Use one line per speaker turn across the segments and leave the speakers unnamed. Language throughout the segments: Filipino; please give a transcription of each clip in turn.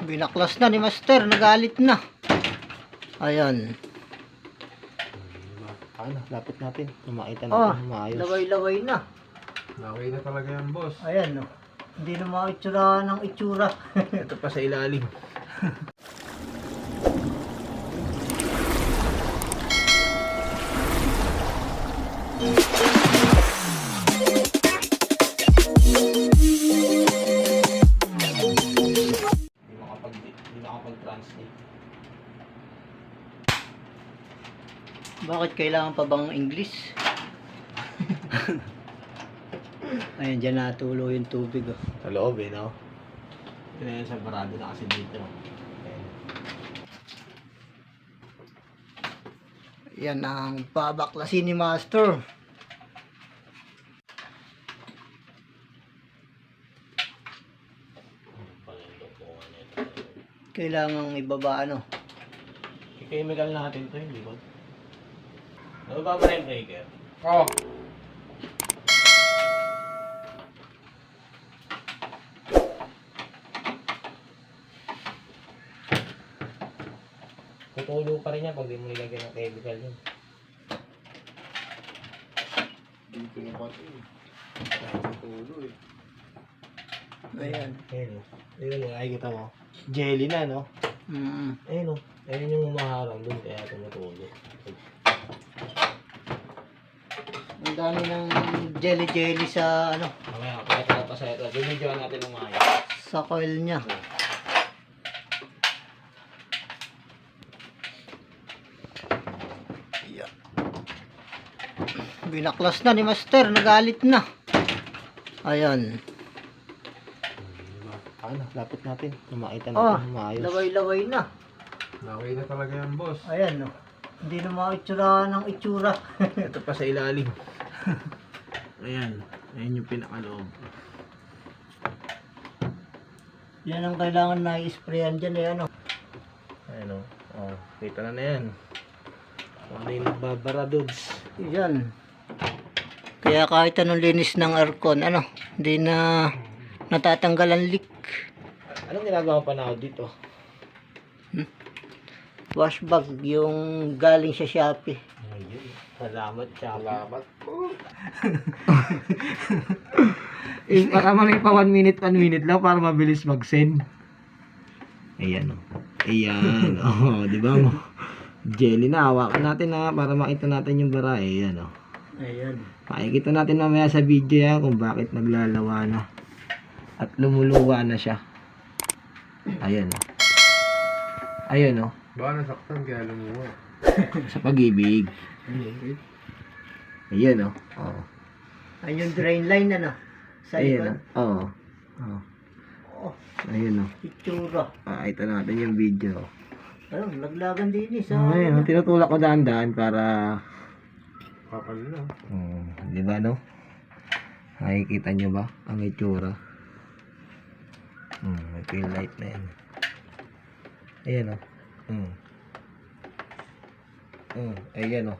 Binaklas na ni Master, nagalit na. Ayan.
Ano, lapit natin. Makita
Oh,
natin maayos.
laway-laway na.
Laway na talaga yan, boss.
Ayan, no. Hindi na makitsura ng itsura.
Ito pa sa ilalim. Hindi nakapag-translate.
Bakit kailangan pa bang English? Ayan, dyan natulo yung tubig. Oh.
Sa loob eh, no? Yan sa barado na kasi dito.
Yan ang babaklasin ni Master. Kailangang ibaba ano.
I-chemical natin to, hindi ba? Ano ba yung breaker?
Oh.
Tutulo pa rin yan pag di mo nilagyan ng chemical yun.
Dito na pati. Tulo eh.
Ayan.
Ayun o. Ayun o, nakikita mo. Jelly na, no? Ayun o. Ayun yung umaharang dun, kaya tumutulo.
Ang dami ng jelly sa ano,
Mamaya, pakita pa sa ito. Binidyoan natin ng maayos.
sa coil niya. Ayan. Binaklas na ni Master, nagalit na. Ayan.
Ano, lapit natin. Makita
Oh,
natin maayos.
laway-laway na.
Laway na talaga yan, boss.
Ayan, no. Hindi na makitsura ng itsura.
Ito pa sa ilalim. Ayan. Ayan yung pinakaloob.
Yan ang kailangan na i-sprayan dyan eh, ano.
Ayan o. Oh, kita na yan. Ano yung nagbabara, dudes?
Yan. Kaya kahit anong linis ng aircon, ano, hindi na natatanggal ang leak.
Anong ginagawa pa na dito?
Wash bag, yung galing sa Shopee.
Ayun. Salamat, Chapa.
Salamat po.
Baka man pa 1 minute lang para mabilis mag-send. Ayan o. Ayan. Oh, di ba mo? Jelly na. Hawakan natin na para makita natin yung bara. Ayan o.
Ayan.
Makikita natin mamaya sa video yan kung bakit naglalawa na. At lumuluwa na siya. Ayan o. Ayan o.
Baka nasaktan kaya lumuha.
Sa pag-ibig. Ayan o. Oh.
Ayun yung drain line, ano. Sa
Ayan
likod.
o. Oo. Oh.
Oh,
Ayan o.
itsura.
Ito natin yung video.
Ayun, laglagan din eh sa...
Ayan, tinutulak ko daan-daan para
Kapal na.
di ba no? Nakikita nyo ba ang itsura? May peel light na yan. Ayan o. Ayan o.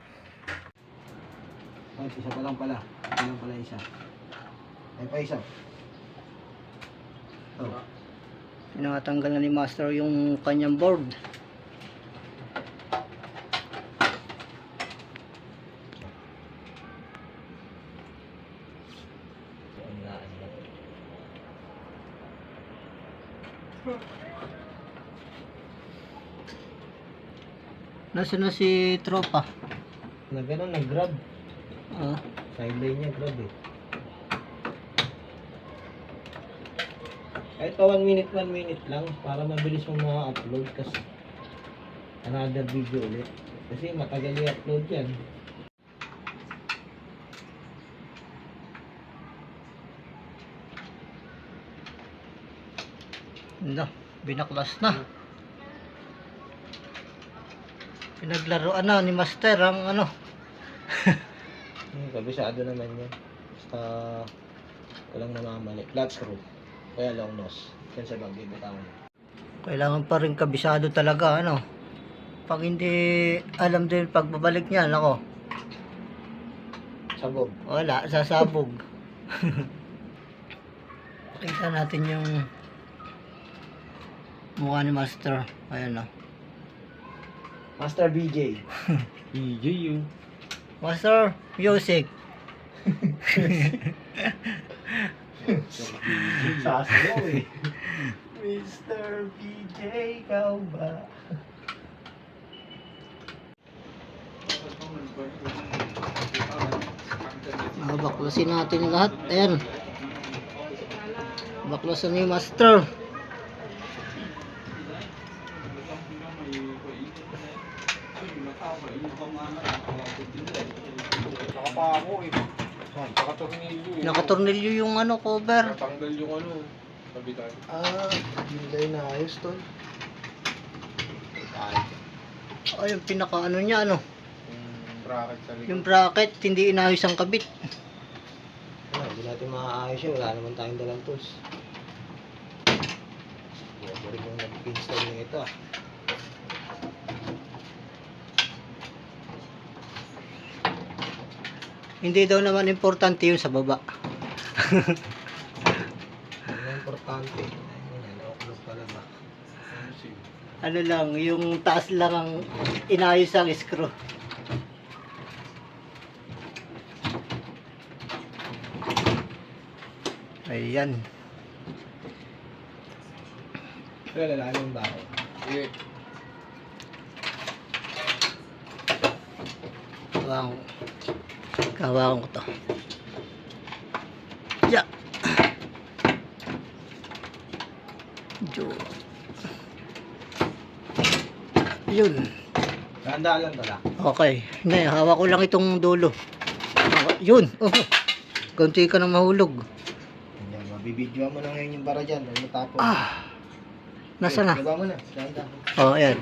Ay, isa pa lang pala. Isa lang pala isa. Ay pa isa. Oh.
Pinatanggal na ni Master yung kanyang board. Nasaan na si Tropa?
Nag-grab.
Ah,
Sideline niya, grab eh. Kahit pa 1 minute lang para mabilis mong ma-upload kasi another video ulit. Kasi matagal i-upload yan.
no, binaklas na. Pinaglaruan na ni Master ang ano.
Kabisado naman yan. Basta walang namamali. Flat screw. Kaya long nose. Yan sa bagay bitawan.
Kailangan pa rin kabisado talaga, ano. Pag hindi alam din pagbabalik niya, nako,
Sabog.
wala, sasabog. Pakita natin yung Mukha ni Master. Ayan o.
Master BJ.
EJ yung.
Master, music.
Sasayaw eh. Mr. BJ, ikaw ba?
Baklasin natin lahat. Ayan. Baklasan ni Master.
Nakapako eh. Nakatornilyo eh.
Nakatornilyo yung ano, cover.
Natanggal yung ano. Kabitan.
Hindi na ayos tol.
Ay, yung pinaka ano niya, ano.
Yung bracket sa likod.
Yung bracket, hindi inayos ang kabit.
Hindi natin maaayos yun. Wala naman tayong dalang tools. Huwag mo rin kung nag-install nyo ito ah.
Hindi daw naman importante yun sa baba.
Ano importante? Ayun, na-upload pala ba?
Ano lang, yung taas lang ang inayos ang screw. Ayan.
Pero lalalim ba ako?
Sige.
Kawakan ko to. Ya. Yun.
Ganda lang tala.
Okay. Hindi, hawak ko lang itong dulo. Yun. Oh. Kunti ka na mahulog.
Yan, mabibidyoan mo na ngayon yung bara dyan. Ano tapos?
Nasa na?
Gaba mo na. Ganda.
Oh, ayan.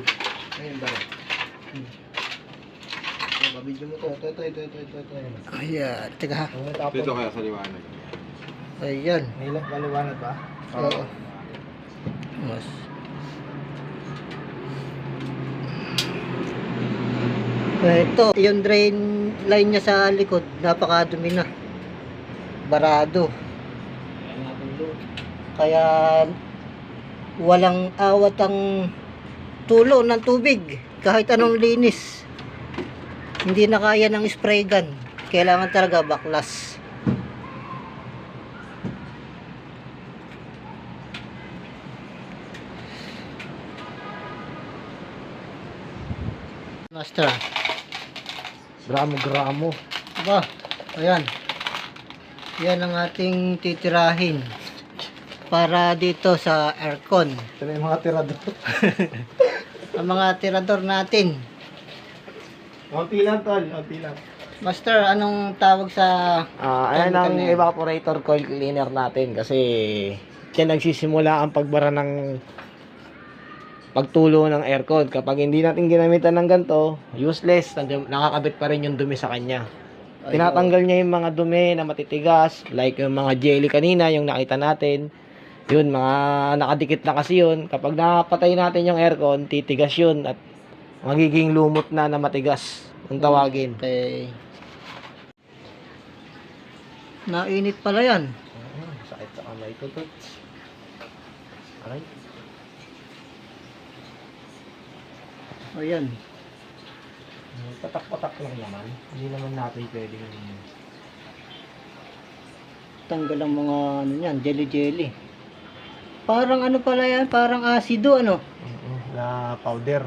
Ngayon yung bara. Mabidyo mo to. Ito.
Ayan. Teka ha.
Ano tapos?
Dito kaya sa liwanag.
Ayan.
Maliwanag ba?
Oo. Mas. Ito, yung drain line niya sa likod, napakadumi na. Barado.
Ayan natin doon.
Kaya walang awat ang tulo ng tubig kahit anong linis. Hindi na kaya ng spray gun. Kailangan talaga baklas. Master.
Gramo.
Ba, ayan. Yan ang ating titirahin para dito sa aircon.
Ito na yung mga tirador.
Ang mga tirador natin.
Konti lang tol. Konti lang.
Master, anong tawag sa
Ayan ang
chemical na yan?
evaporator coil cleaner natin kasi yan nagsisimula ang pagbara ng pagtulo ng aircon. Kapag hindi natin ginamitan ng ganito, useless, nakakabit pa rin yung dumi sa kanya. Tinatanggal niya yung mga dumi na matitigas, like yung mga jelly kanina, yung nakita natin. Yun, mga nakadikit na kasi yun. Kapag napatay natin yung aircon, titigas yun at magiging lumot na matigas kung tawagin.
Okay. Nainit pala yan.
Sakit sa kamay ko to. Aray.
Ayan.
Patak-patak lang naman. Hindi naman natin pwedeng
Tanggal ang mga ano yan, jelly. Parang ano pala yan, parang asido ano.
na powder.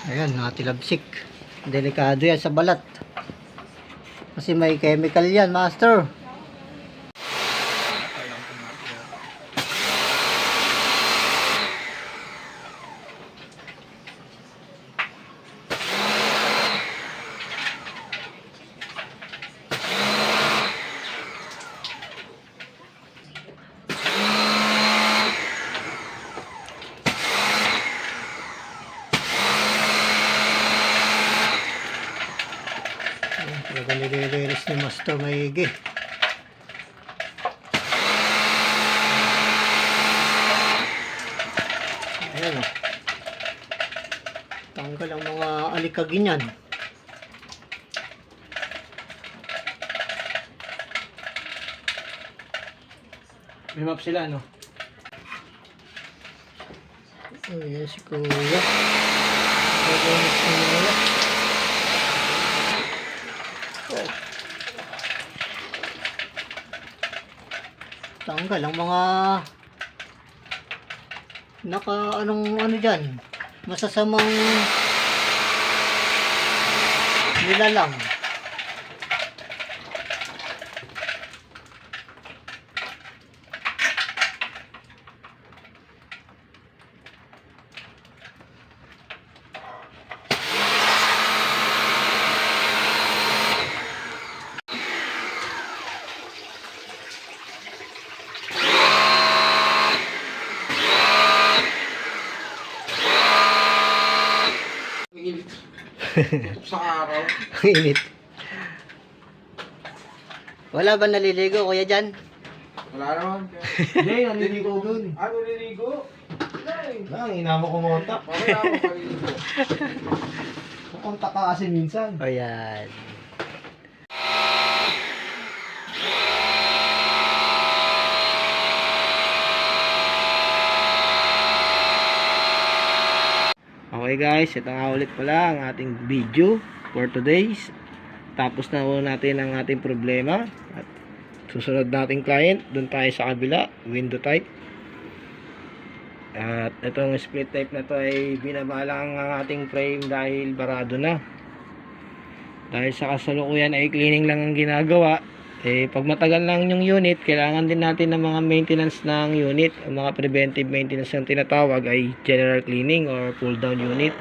Ayan, natilabsik. Delikado yan sa balat. Kasi may chemical yan, master. Talaga nire-reris ni Master maigi. Ayan o. Tanggal ang mga alikagin yan.
May map sila, no?
Ayan si Kuya. Nag-inis na nila. Oh. Tanggal ang mga ano dyan, masasamang nilalang.
Sa araw.
Ang init. Wala ba naliligo kuya dyan?
Wala naman.
Hindi, naliligo dun.
Ano niligo?
Lang, inamo ko montak.
Mamaya ako maliligo.
Kukontak ka kasi minsan.
Ayan.
Okay guys, ito nga ulit pala ang ating video for today's. Tapos na muna natin ang ating problema. At susunod nating client, dun tayo sa kabila, window type. At itong split type na to ay binabalang ang ating frame dahil barado na. Dahil sa kasalukuyan ay cleaning lang ang ginagawa. Pag matagal lang yung unit, kailangan din natin ng mga maintenance ng unit. Ang mga preventive maintenance yung tinatawag ay general cleaning or pull down unit.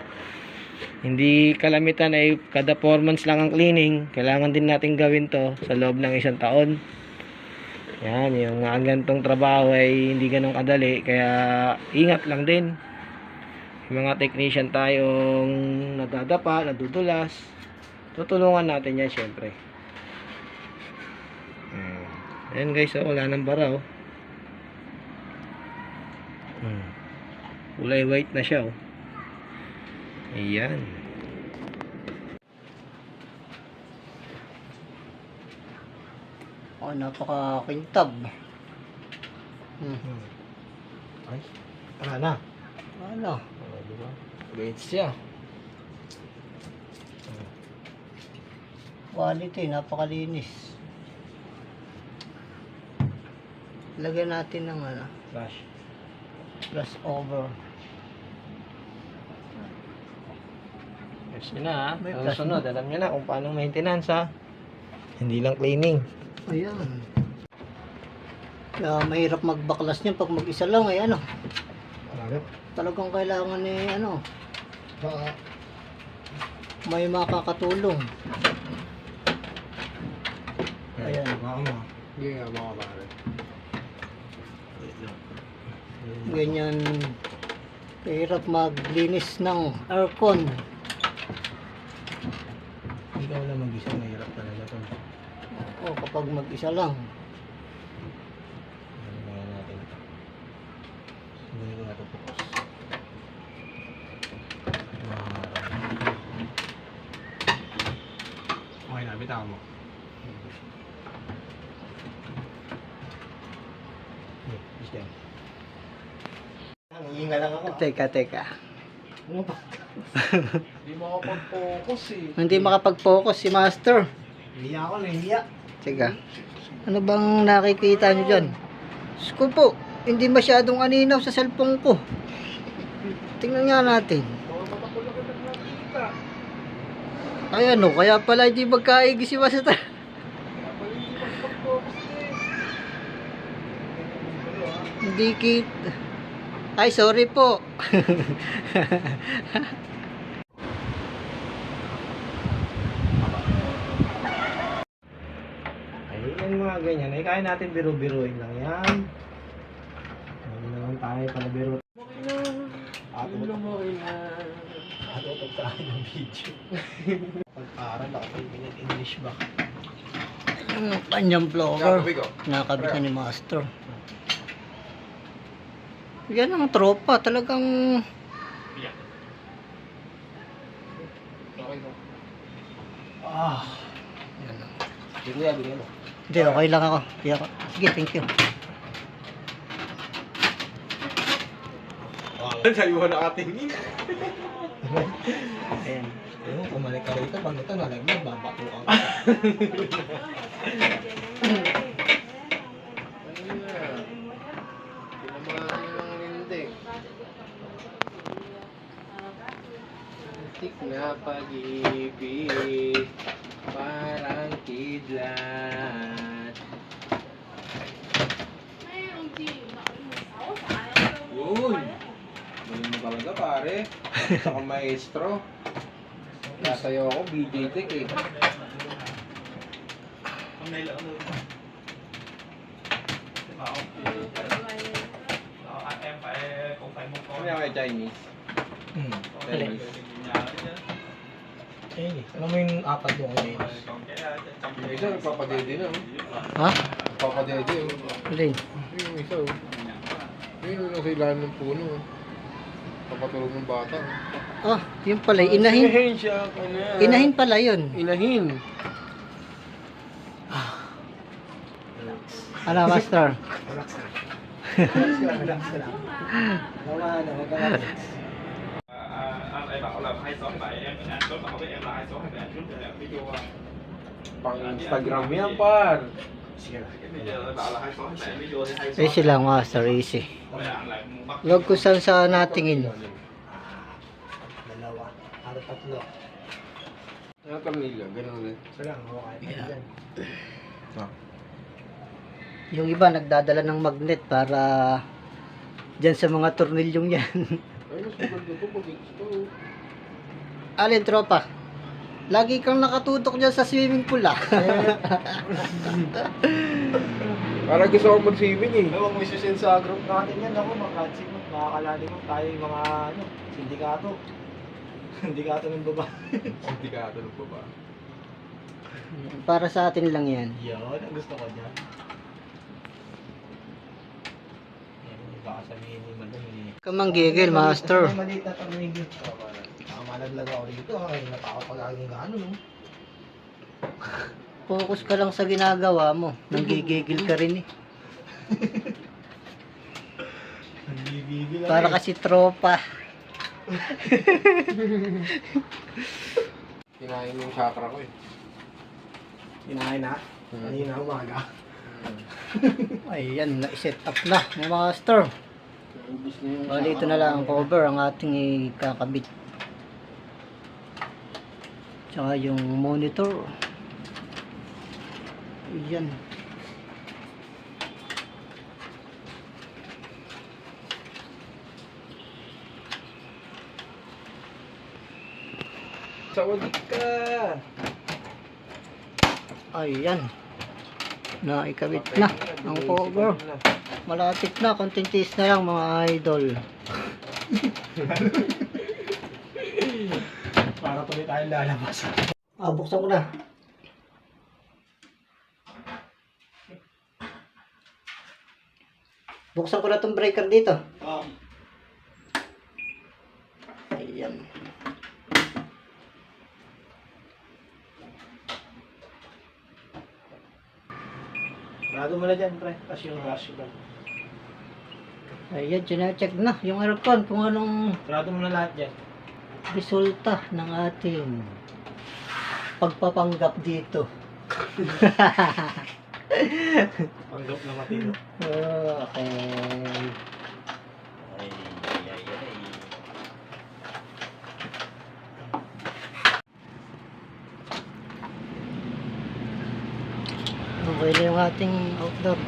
Hindi kalamitan ay kada 4 months lang ang cleaning. Kailangan din natin gawin to sa loob ng 1 taon. Yan, yung mga gantong trabaho ay hindi ganun kadali. Kaya ingat lang din. Yung mga technician tayong nadadapa, nadudulas, tutulungan natin yan syempre. Ayan guys, wala nang bara oh. Kulay white na siya oh. Ayan.
Oh, napaka-kintab.
Ay, tara na.
Ano?
Diba? White siya.
Quality, napakalinis. Lagyan natin ng ano,
Flash.
plus over.
Yes, yun na ha.
May
Ang
flash
sunod, alam nyo na kung paano maintenance ha. Hindi lang cleaning.
Ayan. Kaya mahirap magbaklas niyan pag mag-isa lang ay ano.
Marami.
Talagang kailangan ni ano. Baka may makakatulong. Ayan.
Baka mo.
Hindi nga mga pare.
Ganyan. Kahirap maglinis ng aircon.
Ikaw lang mag-isa, mahirap talaga ito.
O kapag mag-isa lang.
Ano nga natin ito? Hindi ko natin focus.
Okay na, bitaw mo.
Nangihinga lang ako.
Teka.
Ano ba?
Hindi makapag-focus eh.
Hindi makapag-focus si Master.
Nahiya ako, nahiya.
Teka. Ano bang nakikita nyo dyan? Sko po, hindi masyadong aninaw sa cellphone ko. Tingnan nga natin. Ay ano, kaya pala hindi magkaigi si Master. Hindi kita. Ay, sorry po.
Ay, yung mga ganyan. Ay, kaya natin biru-biruin lang yan. Hindi naman tayo pala biro. Atutok tayo ng video. Pag-aral ako, English ba?
Yung kanyang vlogger. Nakabit na ni Master. Yan ang tropa. Talagang yan.
Bigyan mo.
Hindi, okay lang ako. Sige, thank you.
Sa'yo nakatingin.
Ayan. Ayun, kumalik ka rito. Pag ito nalaglag, babatukan ka.
Ayun na. Pinamahan ng hindi. Tik na pag-ibig, parang kidlat. Yun! Galing mo talaga pare. Saka maestro. Tatayo ako, BJ Tech eh. Kaya kay Chinese. Chinese.
Eh, alam mo yung apat yung ngayon?
Yung isa nagpapadede na oh.
Ha?
Nagpapadede oh.
Alin?
Yung isa oh. Yun nasa ilalim ng puno oh. Papatulog ng bata oh.
Ah, yun pala. Inahin.
siya ka na.
Inahin pala yun.
Inahin.
Ano, Master?
Relax ka lang. Wala na, wag ka lang.
Pang Instagram yan par.
Sige lang.
Easy lang, Master. Easy. Huwag kung saan saan natingin.
Dalawa. Ano tatlo?
Ano tornilyo? Ganun ulit.
Isa lang, okay.
Yeah.
Ah.
Yung iba nagdadala ng magnet para dyan sa mga tornilyong yan.
Ay, mas maganda to pag ito.
Alin, tropa? Lagi kang nakatutok dyan sa swimming pool ah.
Parang gusto ko mag-swimming eh.
Huwag mo isusin sa group natin yan. Ako, makakatsik mo. Makakalalim mo tayo yung mga sindikato. Sindikato ng baba.
Hindi ka ito ba?
Para sa atin lang yan.
Yun, ang gusto ko dyan. Yan, baka sabihin ni Madam eh.
Kamanggigil, Master.
Maliit na pamigil. Malaglag ako dito. Ay, napakapagaging gaano, no?
Focus ka lang sa ginagawa mo. Nanggigigil ka rin eh.
Nagigigil ako
Para
eh.
kasi tropa.
Kinain mo yung chakra ko eh.
Kinain na. Kanina umaga.
Ayan, na-set up na ng Master.
Ubus na yung
Bali, ito na lang ang cover ang ating ikakabit. Tsaka yung monitor. Ayan.
Sawadit ka!
Ayan. Naikabit na ang cover. Malapit na, konting tiis na lang mga idol.
Para tuloy tayo lalabas.
Buksan ko na. Buksan ko na tong breaker dito. Ayan.
Rado mo na dyan, pre. Kasi yung rush ba?
Ayan, check na yung aircon kung anong
Rado mo na lahat dyan.
resulta ng ating pagpapanggap dito.
Panggap na matino.
Okay.
Ay.
Okay na yung ating outdoor.